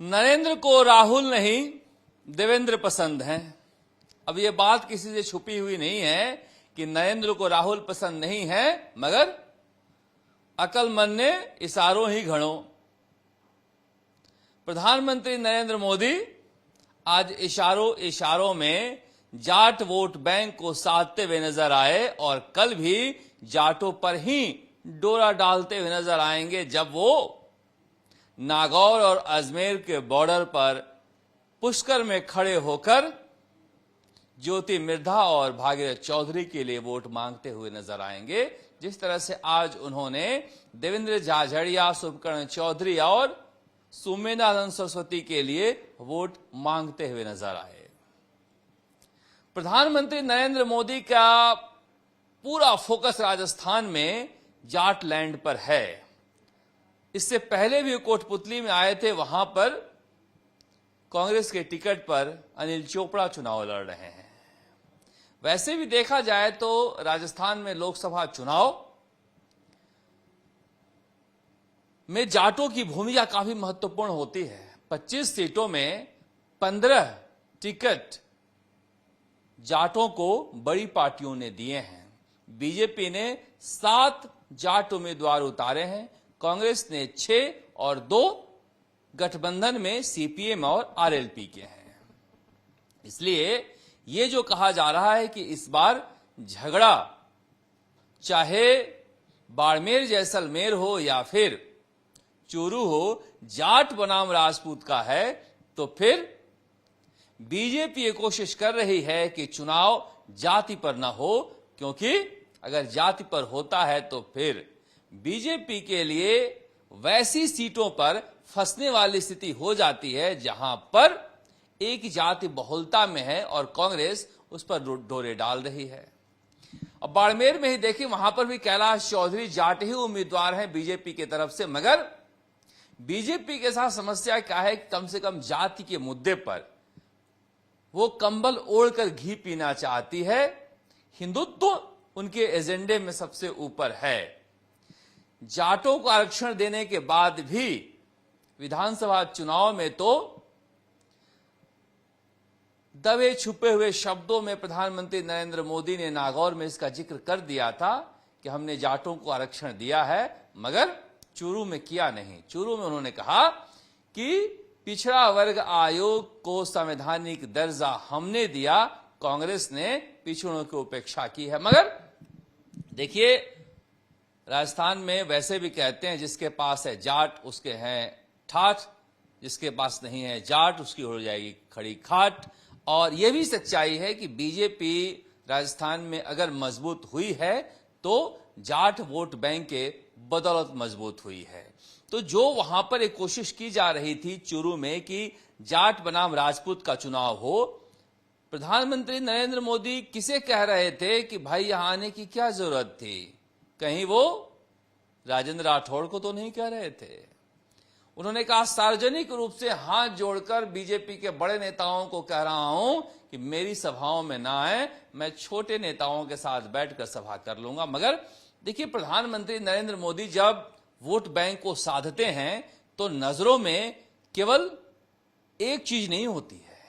नरेंद्र को राहुल नहीं देवेंद्र पसंद हैं। अब ये बात किसी से छुपी हुई नहीं है कि नरेंद्र को राहुल पसंद नहीं है, मगर अकलमंद ने इशारों ही घड़ों। प्रधानमंत्री नरेंद्र मोदी आज इशारों में जाट वोट बैंक को साधते हुए नजर आए और कल भी जाटों पर ही डोरा डालते हुए नजर आएंगे जब वो नागौर और अजमेर के बॉर्डर पर पुष्कर में खड़े होकर ज्योति मिर्धा और भागीरथ चौधरी के लिए वोट मांगते हुए नजर आएंगे। जिस तरह से आज उन्होंने देवेंद्र झाझड़िया, सुभकर्ण चौधरी और सुमेधानंद सरस्वती के लिए वोट मांगते हुए नजर आए। प्रधानमंत्री नरेंद्र मोदी का पूरा फोकस राजस्थान में जाट लैंड पर है। इससे पहले भी कोटपुतली में आए थे, वहां पर कांग्रेस के टिकट पर अनिल चोपड़ा चुनाव लड़ रहे हैं। वैसे भी देखा जाए तो राजस्थान में लोकसभा चुनाव में जाटों की भूमिका काफी महत्वपूर्ण होती है। 25 सीटों में 15 टिकट जाटों को बड़ी पार्टियों ने दिए हैं। बीजेपी ने 7 जाट उम्मीदवार उतारे हैं, कांग्रेस ने 6 और 2 गठबंधन में सीपीएम और आरएलपी के हैं। इसलिए ये जो कहा जा रहा है कि इस बार झगड़ा चाहे बाड़मेर जैसलमेर हो या फिर चूरू हो, जाट बनाम राजपूत का है, तो फिर बीजेपी ये कोशिश कर रही है कि चुनाव जाति पर न हो, क्योंकि अगर जाति पर होता है तो फिर बीजेपी के लिए वैसी सीटों पर फंसने वाली स्थिति हो जाती है जहां पर एक जाति बहुलता में है और कांग्रेस उस पर डोरे डाल रही है। अब बाड़मेर में ही देखिए, वहां पर भी कैलाश चौधरी जाट ही उम्मीदवार हैं बीजेपी की तरफ से, मगर बीजेपी के साथ समस्या क्या है कि कम से कम जाति के मुद्दे पर वो कंबल ओढ़कर घी पीना चाहती है। हिंदुत्व उनके एजेंडे में सबसे ऊपर है। जाटों को आरक्षण देने के बाद भी विधानसभा चुनाव में तो दबे छुपे हुए शब्दों में प्रधानमंत्री नरेंद्र मोदी ने नागौर में इसका जिक्र कर दिया था कि हमने जाटों को आरक्षण दिया है, मगर चूरू में किया नहीं। चूरू में उन्होंने कहा कि पिछड़ा वर्ग आयोग को संवैधानिक दर्जा हमने दिया, कांग्रेस ने पिछड़ों की उपेक्षा की है। मगर देखिए, राजस्थान में वैसे भी कहते हैं जिसके पास है जाट उसके हैं ठाठ, जिसके पास नहीं है जाट उसकी हो जाएगी खड़ी खाट। और यह भी सच्चाई है कि बीजेपी राजस्थान में अगर मजबूत हुई है तो जाट वोट बैंक के बदौलत मजबूत हुई है। तो जो वहां पर एक कोशिश की जा रही थी चूरू में कि जाट बनाम राजपूत का चुनाव हो, प्रधानमंत्री नरेंद्र मोदी किसे कह रहे थे कि भाई यहां आने की क्या जरूरत थी? कहीं वो राजेंद्र राठौड़ को तो नहीं कह रहे थे। उन्होंने कहा, सार्वजनिक रूप से हाथ जोड़कर बीजेपी के बड़े नेताओं को कह रहा हूं कि मेरी सभाओं में ना आए, मैं छोटे नेताओं के साथ बैठकर सभा कर लूंगा। मगर देखिए, प्रधानमंत्री नरेंद्र मोदी जब वोट बैंक को साधते हैं तो नजरों में केवल एक चीज नहीं होती है।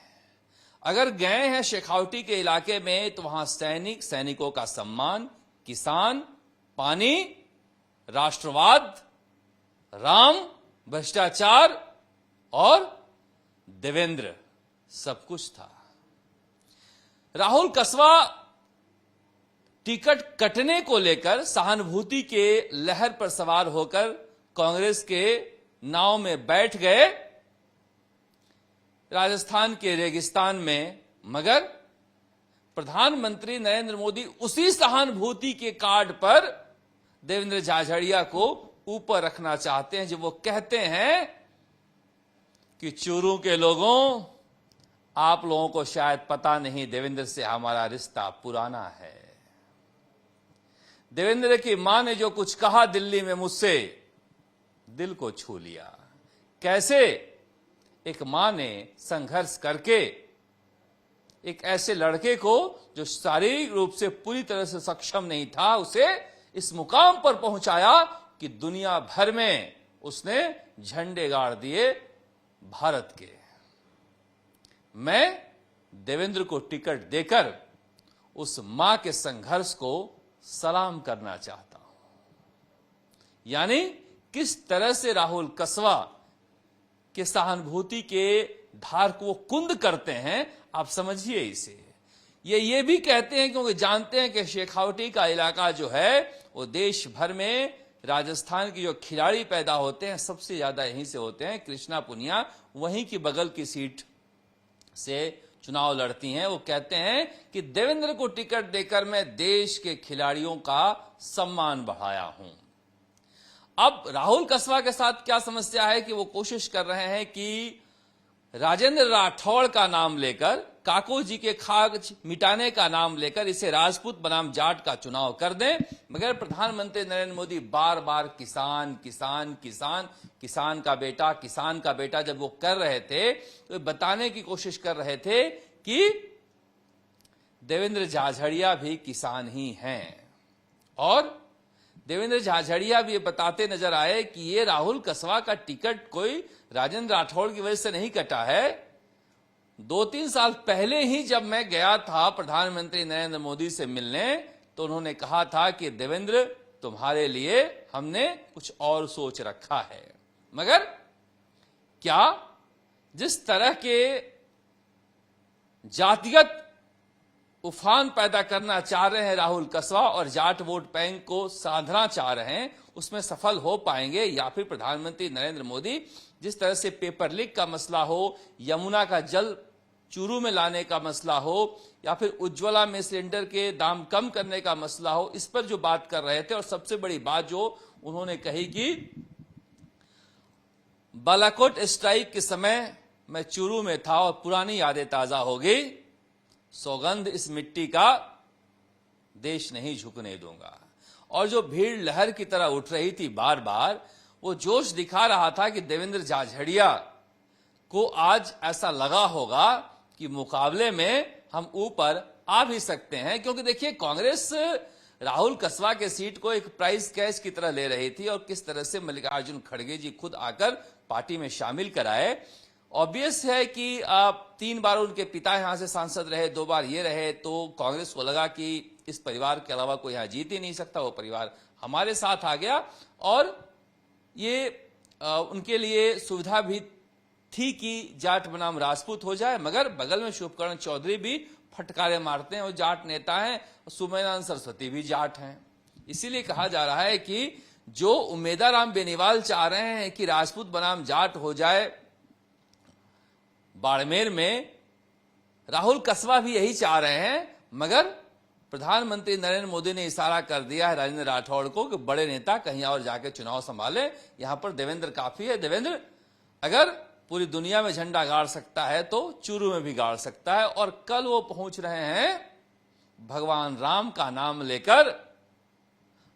अगर गए हैं शेखावटी के इलाके में तो वहां सैनिकों का सम्मान, किसान, पानी, राष्ट्रवाद, राम, भ्रष्टाचार और देवेंद्र, सब कुछ था। राहुल कसवा टिकट कटने को लेकर सहानुभूति के लहर पर सवार होकर कांग्रेस के नाव में बैठ गए राजस्थान के रेगिस्तान में, मगर प्रधानमंत्री नरेंद्र मोदी उसी सहानुभूति के कार्ड पर देवेंद्र झाझड़िया को ऊपर रखना चाहते हैं, जब वो कहते हैं कि चूरू के लोगों, आप लोगों को शायद पता नहीं, देवेंद्र से हमारा रिश्ता पुराना है। देवेंद्र की मां ने जो कुछ कहा दिल्ली में मुझसे, दिल को छू लिया। कैसे एक मां ने संघर्ष करके एक ऐसे लड़के को जो शारीरिक रूप से पूरी तरह से सक्षम नहीं था, उसे इस मुकाम पर पहुंचाया कि दुनिया भर में उसने झंडे गाड़ दिए भारत के। मैं देवेंद्र को टिकट देकर उस मां के संघर्ष को सलाम करना चाहता हूं। यानी किस तरह से राहुल कसवा के सहानुभूति के धार को कुंद करते हैं, आप समझिए इसे। ये भी कहते हैं क्योंकि जानते हैं कि शेखावटी का इलाका जो है वो देश भर में राजस्थान की जो खिलाड़ी पैदा होते हैं सबसे ज्यादा यहीं से होते हैं। कृष्णा पुनिया वहीं की बगल की सीट से चुनाव लड़ती हैं। वो कहते हैं कि देवेंद्र को टिकट देकर मैं देश के खिलाड़ियों का सम्मान बढ़ाया हूं। अब राहुल कसवा के साथ क्या समस्या है कि वो कोशिश कर रहे हैं कि राजेंद्र राठौड़ का नाम लेकर, काको जी के खाक मिटाने का नाम लेकर इसे राजपूत बनाम जाट का चुनाव कर दें। मगर प्रधानमंत्री नरेंद्र मोदी बार बार किसान किसान किसान, किसान का बेटा जब वो कर रहे थे तो बताने की कोशिश कर रहे थे कि देवेंद्र झाझड़िया भी किसान ही हैं। और देवेंद्र झाझड़िया भी ये बताते नजर आए कि ये राहुल कसवा का टिकट कोई राजेंद्र राठौड़ की वजह से नहीं कटा है। 2-3 साल पहले ही जब मैं गया था प्रधानमंत्री नरेंद्र मोदी से मिलने तो उन्होंने कहा था कि देवेंद्र तुम्हारे लिए हमने कुछ और सोच रखा है। मगर क्या जिस तरह के जातिगत उफान पैदा करना चाह रहे हैं राहुल कसवा और जाट वोट बैंक को साधना चाह रहे हैं, उसमें सफल हो पाएंगे या फिर प्रधानमंत्री नरेंद्र मोदी जिस तरह से पेपर लीक का मसला हो, यमुना का जल चूरू में लाने का मसला हो, या फिर उज्ज्वला में सिलेंडर के दाम कम करने का मसला हो, इस पर जो बात कर रहे थे। और सबसे बड़ी बात जो उन्होंने कही कि बालाकोट स्ट्राइक के समय मैं चूरू में था और पुरानी यादें ताजा हो गई। सौगंध इस मिट्टी का देश नहीं झुकने दूंगा। और जो भीड़ लहर की तरह उठ रही थी बार बार, वो जोश दिखा रहा था कि देवेंद्र झाझड़िया को आज ऐसा लगा होगा कि मुकाबले में हम ऊपर आ भी सकते हैं। क्योंकि देखिए कांग्रेस राहुल कसवा के सीट को एक प्राइज कैश की तरह ले रही थी और किस तरह से मल्लिकार्जुन खड़गे जी खुद आकर पार्टी में शामिल कराए। ऑब्वियस है कि 3 बार उनके पिता यहां से सांसद रहे, 2 बार ये रहे, तो कांग्रेस को लगा कि इस परिवार के अलावा कोई यहां जीत ही नहीं सकता, वो परिवार हमारे साथ आ गया। और ये उनके लिए सुविधा भी थी कि जाट बनाम राजपूत हो जाए। मगर बगल में शुभकरण चौधरी भी फटकारे मारते हैं, वो जाट नेता हैं, सुमेधानंद सरस्वती भी जाट हैं। इसीलिए कहा जा रहा है कि जो उमेदाराम बेनीवाल चाह रहे हैं कि राजपूत बनाम जाट हो जाए बाड़मेर में, राहुल कसवा भी यही चाह रहे हैं। मगर प्रधानमंत्री नरेंद्र मोदी ने इशारा कर दिया है राजेंद्र राठौड़ को कि बड़े नेता कहीं और जाके चुनाव संभाले, यहां पर देवेंद्र काफी है। देवेंद्र अगर पूरी दुनिया में झंडा गाड़ सकता है तो चूरू में भी गाड़ सकता है। और कल वो पहुंच रहे हैं भगवान राम का नाम लेकर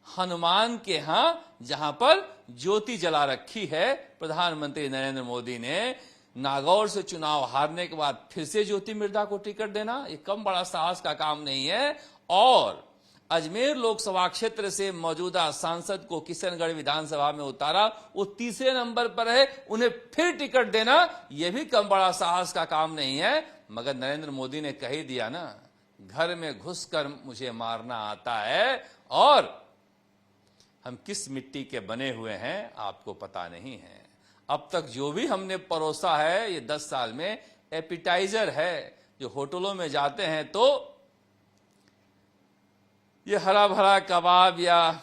हनुमान के यहां, जहां पर ज्योति जला रखी है। प्रधानमंत्री नरेंद्र मोदी ने नागौर से चुनाव हारने के बाद फिर से ज्योति मिर्धा को टिकट देना, ये कम बड़ा साहस का काम नहीं है। और अजमेर लोकसभा क्षेत्र से मौजूदा सांसद को किशनगढ़ विधानसभा में उतारा, वो तीसरे नंबर पर है, उन्हें फिर टिकट देना यह भी कम बड़ा साहस का काम नहीं है। मगर नरेंद्र मोदी ने कह ही दिया ना, घर में घुसकर मुझे मारना आता है और हम किस मिट्टी के बने हुए हैं आपको पता नहीं है। अब तक जो भी हमने परोसा है ये 10 साल में एपिटाइजर है। जो होटलों में जाते हैं तो ये हरा भरा कबाब या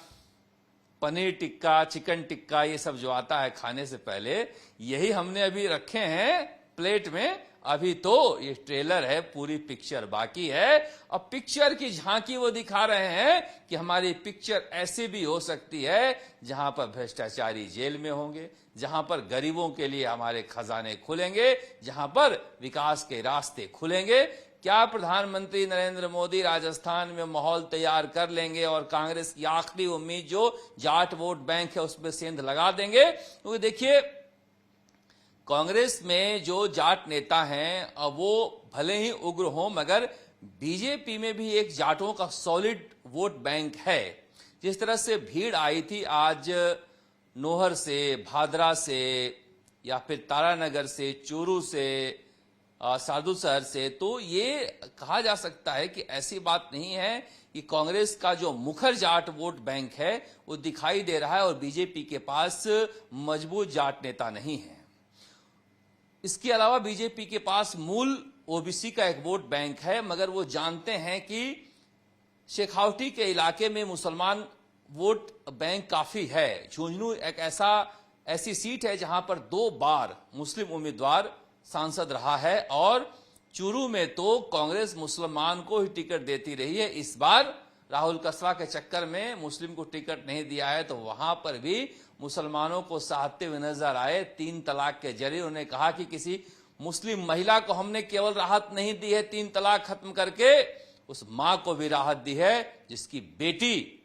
पनीर टिक्का, चिकन टिक्का, ये सब जो आता है खाने से पहले, यही हमने अभी रखे हैं प्लेट में। अभी तो ये ट्रेलर है, पूरी पिक्चर बाकी है। अब पिक्चर की झांकी वो दिखा रहे हैं कि हमारी पिक्चर ऐसी भी हो सकती है जहां पर भ्रष्टाचारी जेल में होंगे, जहां पर गरीबों के लिए हमारे खजाने खुलेंगे, जहां पर विकास के रास्ते खुलेंगे। क्या प्रधानमंत्री नरेंद्र मोदी राजस्थान में माहौल तैयार कर लेंगे और कांग्रेस की आखिरी उम्मीद जो जाट वोट बैंक है उसमें सेंध लगा देंगे? क्योंकि देखिए कांग्रेस में जो जाट नेता हैं वो भले ही उग्र हों, मगर बीजेपी में भी एक जाटों का सॉलिड वोट बैंक है। जिस तरह से भीड़ आई थी आज नोहर से, भादरा से, या फिर तारानगर से, चूरू से, साधुसर से, तो ये कहा जा सकता है कि ऐसी बात नहीं है कि कांग्रेस का जो मुखर जाट वोट बैंक है वो दिखाई दे रहा है और बीजेपी के पास मजबूत जाट नेता नहीं है। इसके अलावा बीजेपी के पास मूल ओबीसी का एक वोट बैंक है, मगर वो जानते हैं कि शेखावटी के इलाके में मुसलमान वोट बैंक काफी है। झुंझुनू एक ऐसी सीट है जहां पर 2 बार मुस्लिम उम्मीदवार सांसद रहा है और चूरू में तो कांग्रेस मुसलमान को ही टिकट देती रही है। इस बार राहुल कसवा के चक्कर में मुस्लिम को टिकट नहीं दिया है, तो वहां पर भी मुसलमानों को साधते हुए नजर आए। 3 तलाक के जरिए उन्होंने कहा कि किसी मुस्लिम महिला को हमने केवल राहत नहीं दी है 3 तलाक खत्म करके, उस मां को भी राहत दी है जिसकी बेटी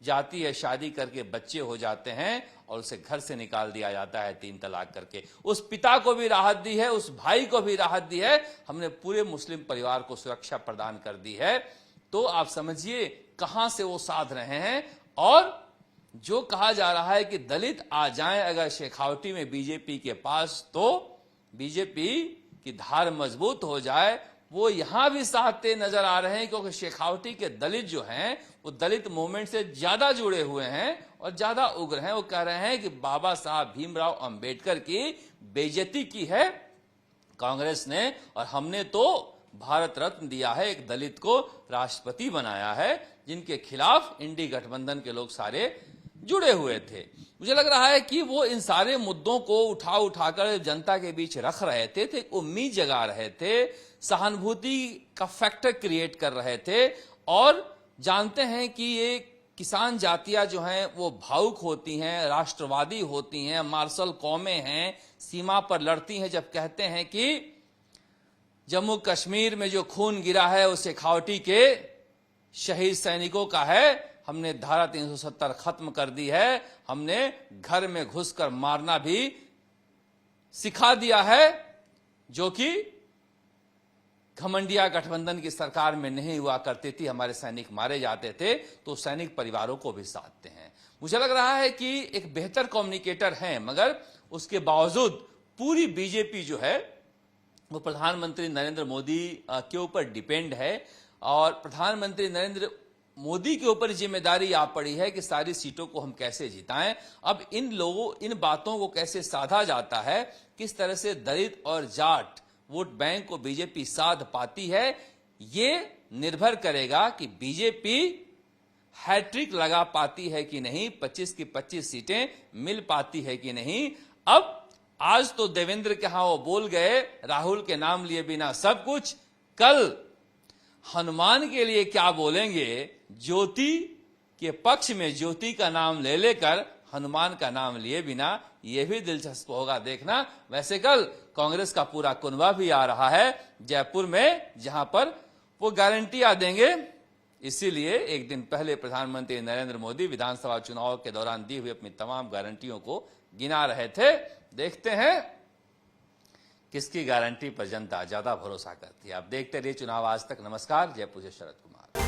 जाती है, शादी करके बच्चे हो जाते हैं और उसे घर से निकाल दिया जाता है 3 तलाक करके। उस पिता को भी राहत दी है, उस भाई को भी राहत दी है। हमने पूरे मुस्लिम परिवार को सुरक्षा प्रदान कर दी है। तो आप समझिए कहां से वो साध रहे हैं। और जो कहा जा रहा है कि दलित आ जाएं अगर शेखावटी में बीजेपी के पास, तो बीजेपी की धार मजबूत हो जाए, वो यहां भी साधते नजर आ रहे हैं, क्योंकि शेखावटी के दलित जो हैं वो दलित मूवमेंट से ज्यादा जुड़े हुए हैं और ज्यादा उग्र हैं। वो कह रहे हैं कि बाबा साहब भीमराव अंबेडकर की बेइज्जती की है कांग्रेस ने, और हमने तो भारत रत्न दिया है, एक दलित को राष्ट्रपति बनाया है, जिनके खिलाफ इंडी गठबंधन के लोग सारे जुड़े हुए थे। मुझे लग रहा है कि वो इन सारे मुद्दों को उठाकर जनता के बीच रख रहे थे, उम्मीद जगा रहे थे, सहानुभूति का फैक्टर क्रिएट कर रहे थे, और जानते हैं कि ये किसान जातियां जो हैं वो भावुक होती हैं, राष्ट्रवादी होती हैं, मार्शल कौमें हैं, सीमा पर लड़ती हैं। जब कहते हैं कि जम्मू कश्मीर में जो खून गिरा है वो शेखावटी के शहीद सैनिकों का है, हमने धारा 370 खत्म कर दी है, हमने घर में घुसकर मारना भी सिखा दिया है, जो कि घमंडिया गठबंधन की सरकार में नहीं हुआ करती थी। हमारे सैनिक मारे जाते थे तो सैनिक परिवारों को भी साधते हैं। मुझे लग रहा है कि एक बेहतर कम्युनिकेटर हैं, मगर उसके बावजूद पूरी बीजेपी जो है वो प्रधानमंत्री नरेंद्र मोदी के ऊपर डिपेंड है, और प्रधानमंत्री नरेंद्र मोदी के ऊपर जिम्मेदारी आ पड़ी है कि सारी सीटों को हम कैसे जिताएं। अब इन बातों को कैसे साधा जाता है, किस तरह से दलित और जाट वोट बैंक को बीजेपी साध पाती है, ये निर्भर करेगा कि बीजेपी हैट्रिक लगा पाती है कि नहीं, 25 की 25 सीटें मिल पाती है कि नहीं। अब आज तो देवेंद्र के यहां वो बोल गए, राहुल के नाम लिए बिना सब कुछ, कल हनुमान के लिए क्या बोलेंगे, ज्योति के पक्ष में ज्योति का नाम ले लेकर हनुमान का नाम लिए बिना, यह भी दिलचस्प होगा देखना। वैसे कल कांग्रेस का पूरा कुनबा भी आ रहा है जयपुर में, जहां पर वो गारंटियां देंगे। इसीलिए एक दिन पहले प्रधानमंत्री नरेंद्र मोदी विधानसभा चुनाव के दौरान दी हुई अपनी तमाम गारंटियों को गिना रहे थे। देखते हैं किसकी गारंटी पर जनता ज्यादा भरोसा करती है। आप देखते रहिए चुनाव आज तक। नमस्कार, जयपुर से शरद कुमार।